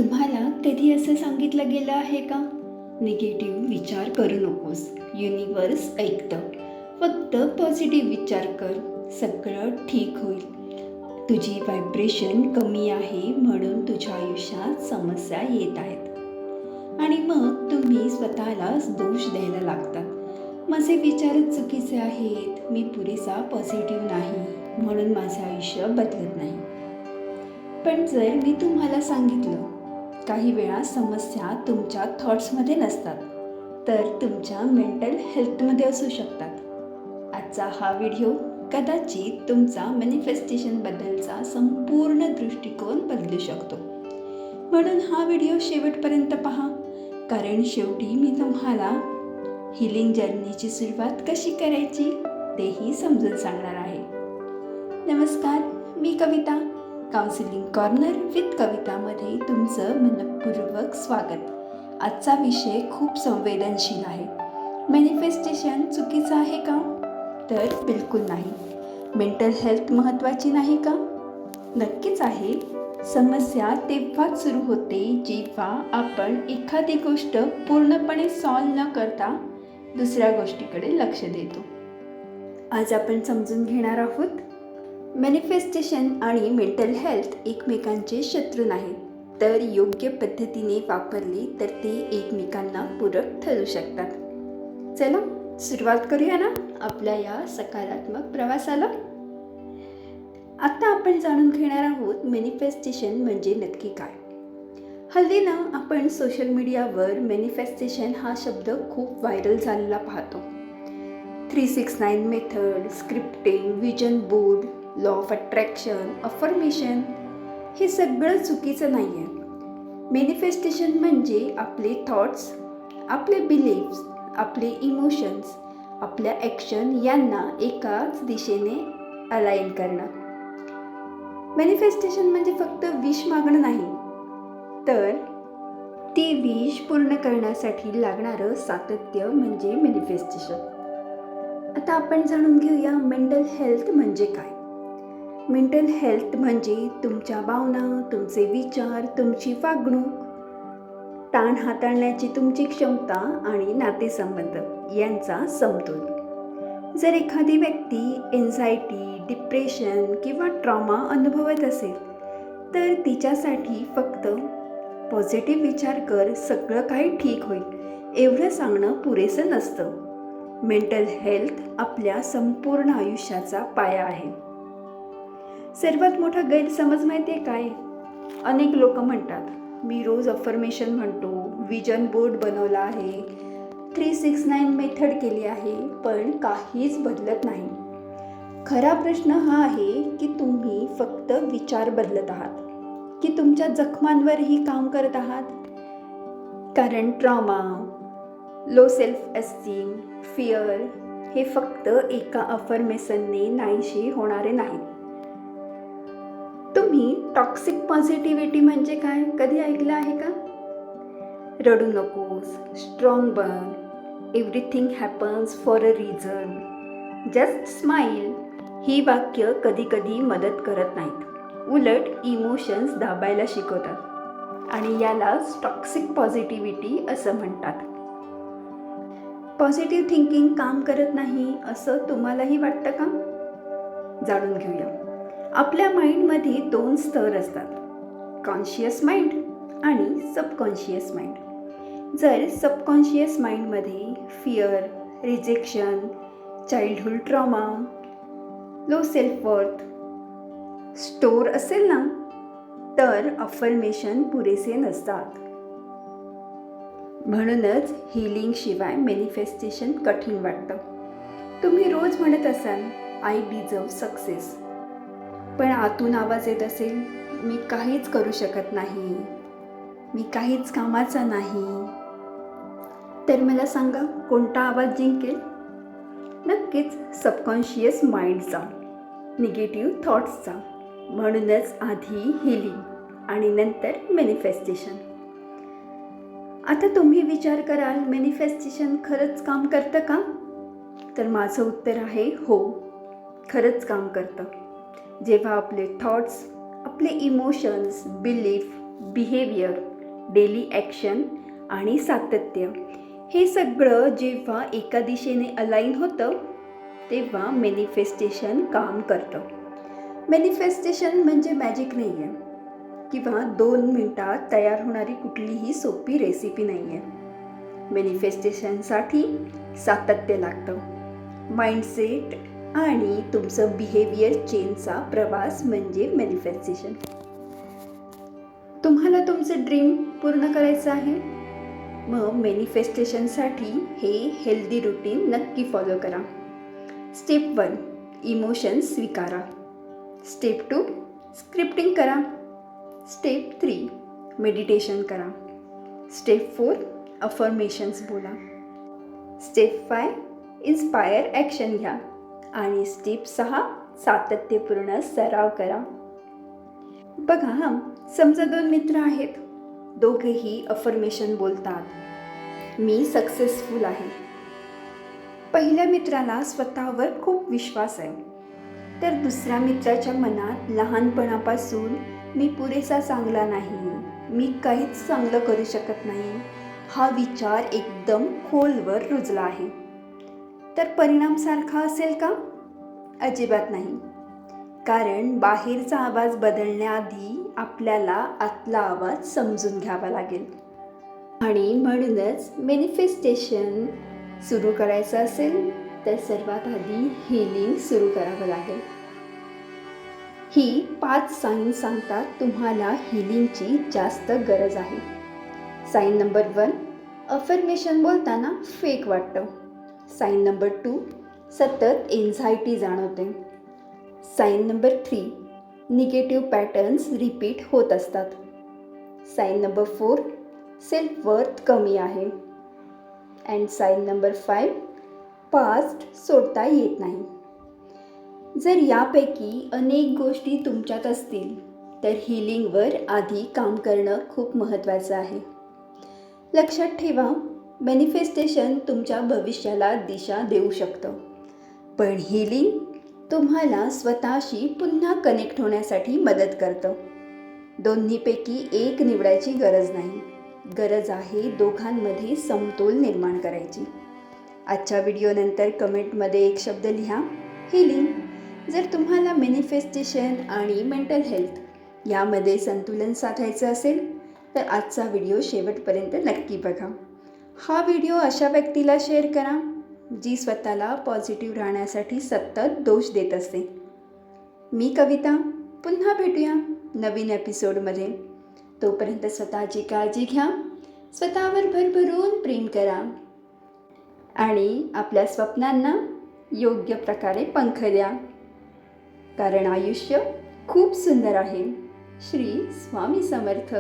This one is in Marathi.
तुम्हाला कधी असं सांगितलं गेलं आहे का? निगेटिव्ह विचार करू नकोस, युनिवर्स ऐकतं. फक्त पॉझिटिव्ह विचार कर, सगळं ठीक होईल. तुझी व्हायब्रेशन कमी आहे म्हणून तुझ्या आयुष्यात समस्या येत आहेत आणि मग तुम्ही स्वतःलाच दोष द्यायला लागतात. माझे विचारच चुकीचे आहेत, मी पुरेसा पॉझिटिव्ह नाही म्हणून माझं आयुष्य बदलत नाही. पण जर मी तुम्हाला सांगितलं काही वेळा समस्या तुमच्या थॉट्समध्ये नसतात, तर तुमच्या मेंटल हेल्थमध्ये असू शकतात. आजचा हा व्हिडिओ कदाचित तुमचा मॅनिफेस्टेशनबद्दलचा संपूर्ण दृष्टिकोन बदलू शकतो. म्हणून हा व्हिडिओ शेवटपर्यंत पहा, कारण शेवटी मी तुम्हाला हिलिंग जर्नीची सुरुवात कशी करायची तेही समजून सांगणार आहे. नमस्कार, मी कविता. काउन्सिलिंग कॉर्नर विथ कवितामध्ये तुमचं मनपूर्वक स्वागत. आजचा विषय खूप संवेदनशील आहे. मॅनिफेस्टेशन चुकीचं आहे का? तर बिलकुल नाही. मेंटल हेल्थ महत्त्वाची नाही का? नक्कीच आहे. समस्या तेव्हाच सुरू होते जेव्हा आपण एखादी गोष्ट पूर्णपणे सॉल्व्ह न करता दुसऱ्या गोष्टीकडे लक्ष देतो. आज आपण समजून घेणार आहोत मॅनिफेस्टेशन आणि मेंटल हेल्थ एकमेकांचे शत्रू नाहीत, तर योग्य पद्धतीने वापरले तर ते एकमेकांना पूरक ठरू शकतात. चला सुरुवात करूया ना आपल्या या सकारात्मक प्रवासाला. आता आपण जाणून घेणार आहोत मॅनिफेस्टेशन म्हणजे नक्की काय. हल्ली ना आपण सोशल मीडियावर मॅनिफेस्टेशन हा शब्द खूप व्हायरल झालेला पाहतो. 369 method, scripting, vision board, law of attraction, affirmation, हे सगळं चुकीचं नाही आहे. मॅनिफेस्टेशन म्हणजे आपले थॉट्स, आपले बिलीव्स, आपले इमोशन्स, आपल्या ॲक्शन यांना एकाच दिशेने अलाइन करणं. मॅनिफेस्टेशन म्हणजे फक्त विश मागणं नाही, तर ती विश पूर्ण करण्यासाठी लागणारं सातत्य म्हणजे मॅनिफेस्टेशन. आता आपण जाणून घेऊया मेंटल हेल्थ म्हणजे काय. मेंटल हेल्थ म्हणजे तुमच्या भावना, तुमचे विचार, तुमची वागणूक, ताण हाताळण्याची तुमची क्षमता आणि नातेसंबंध यांचा समतोल. जर एखादी व्यक्ती एन्झायटी, डिप्रेशन किंवा ट्रॉमा अनुभवत असेल तर तिच्यासाठी फक्त पॉझिटिव्ह विचार कर, सगळं काही ठीक होईल एवढं सांगणं पुरेसं नसतं. मेंटल हेल्थ आपल्या संपूर्ण आयुष्याचा पाया आहे. सर्वात मोठा गैरसमज माहिती आहे काय? अनेक लोक म्हणतात मी रोज अफर्मेशन म्हणतो, विजन बोर्ड बनवला आहे, 369 मेथड केली आहे, पण काहीच बदलत नाही. खरा प्रश्न हा आहे की तुम्ही फक्त विचार बदलत आहात की तुमच्या जखमांवरही काम करत आहात. कारण trauma, low self esteem, fear हे फक्त एका अफर्मेशनने नाहीशी होणारे नाहीत. तुम्ही टॉक्सिक पॉझिटिव्हिटी म्हणजे काय कधी ऐकलं आहे का? रडू नकोस, स्ट्रॉंग बन, everything happens for a reason, just smile ही वाक्य कधी कधी मदत करत नाहीत, उलट इमोशन्स दाबायला शिकवतात आणि यालाच टॉक्सिक पॉझिटिव्हिटी असं म्हणतात. पॉझिटिव्ह थिंकिंग काम करत नाही असं तुम्हालाही वाटतं का? जाणून घेऊया. आपल्या माइंडमध्ये 2 स्तर असतात, कॉन्शियस माइंड आणि सबकॉन्शियस माइंड. जर सबकॉन्शियस माइंडमध्ये fear, rejection, childhood trauma, low self worth store असेल ना, तर अफर्मेशन पुरेसे नसतात. म्हणूनच हिलिंग शिवाय मॅनिफेस्टेशन कठीण वाटतं. तुम्ही रोज म्हणत असाल आय डिझर्व सक्सेस, पण आतून आवाज येत असेल मी काहीच करू शकत नाही, मी काहीच कामाचा नाही, तर मला सांगा कोणता आवाज जिंकेल? नक्कीच सबकॉन्शियस माइंडचा, निगेटिव्ह थॉट्सचा. म्हणूनच आधी हिलिंग आणि नंतर मॅनिफेस्टेशन. आता तुम्ही विचार कराल मॅनिफेस्टेशन खरंच काम करतं का? तर माझं उत्तर आहे हो, खरंच काम करतं. जेव्हा आपले थॉट्स, आपले emotions, belief, behaviour daily action आणि सातत्य हे सगळं जेव्हा एका दिशेने अलाइन होतं तेव्हा मॅनिफेस्टेशन काम करतं. मॅनिफेस्टेशन म्हणजे मॅजिक नाही आहे किंवा 2 मिनिटात तयार होणारी कुठलीही सोपी रेसिपी नाही आहे. मॅनिफेस्टेशनसाठी सातत्य लागतं. माइंडसेट आणि तुमचं बिहेवियर चेंजचा प्रवास म्हणजे मॅनिफेस्टेशन. तुम्हाला तुमचं ड्रीम पूर्ण करायचं आहे, मग मॅनिफेस्टेशनसाठी हे हेल्दी रुटीन नक्की फॉलो करा. स्टेप 1 इमोशन्स स्वीकारा. स्टेप 2 स्क्रिप्टिंग करा. स्टेप 3 मेडिटेशन करा. स्टेप 4 अफर्मेशन्स बोला. स्टेप 5 इन्स्पायर ॲक्शन घ्या. आणि स्टेप 6 सातत्यपूर्ण सराव करा. बघा समजा 2 मित्र आहेत, दोघेही अफर्मेशन बोलतात, मी सक्सेसफुल आहे. पहिल्या मित्राला स्वतःवर खूप विश्वास आहे, तर दुसऱ्या मित्राच्या मनात लहानपणापासून मी पुरेसा चांगला नाही, मी काहीच चांगलं करू शकत नाही हा विचार एकदम खोलवर रुजला आहे. तर परिणाम सारखा असेल का? अजिबात नाही. कारण बाहेरचा आवाज बदलण्याआधी आपल्याला आतला आवाज समजून घ्यावा लागेल. आणि म्हणूनच मॅनिफेस्टेशन सुरू करायचं असेल तर सर्वात आधी हीलिंग सुरू करावं लागेल. ही 5 साईन सांगतात तुम्हाला हीलिंगची जास्त गरज आहे. साईन नंबर 1 अफर्मेशन बोलताना फेक वाटतं. साईन नंबर 2 सतत एन्झायटी जाणवते. Sign number 3 negative patterns repeat होत असतात. साईन नंबर 4 सेल्फ वर्थ कमी आहे. अँड साईन नंबर 5 पास्ट सोडता येत नाही. जर यापैकी अनेक गोष्टी तुमच्यात असतील तर हीलिंगवर आधी काम करणं खूप महत्त्वाचं आहे. लक्षात ठेवा, मॅनिफेस्टेशन तुमच्या भविष्याला दिशा देऊ शकतं, पण हीलिंग तुम्हाला स्वतःशी पुन्हा कनेक्ट होण्यासाठी मदत करतं. दोन्हीपैकी एक निवडायची गरज नाही, गरज आहे दोघांमध्ये समतोल निर्माण करायची. आजच्या व्हिडिओनंतर कमेंटमध्ये एक शब्द लिहा, हीलिंग. जर तुम्हाला मॅनिफेस्टेशन आणि मेंटल हेल्थ यामध्ये संतुलन साधायचं असेल तर आजचा व्हिडिओ शेवटपर्यंत नक्की बघा. हा व्हिडिओ अशा व्यक्तीला शेअर करा जी स्वतःला पॉझिटिव्ह राहण्यासाठी सतत दोष देत असते. मी कविता, पुन्हा भेटूया नवीन एपिसोडमध्ये. तोपर्यंत स्वतःची काळजी घ्या, स्वतःवर भरभरून प्रेम करा आणि आपल्या स्वप्नांना योग्य प्रकारे पंख द्या. कारण आयुष्य खूप सुंदर आहे. श्री स्वामी समर्थ.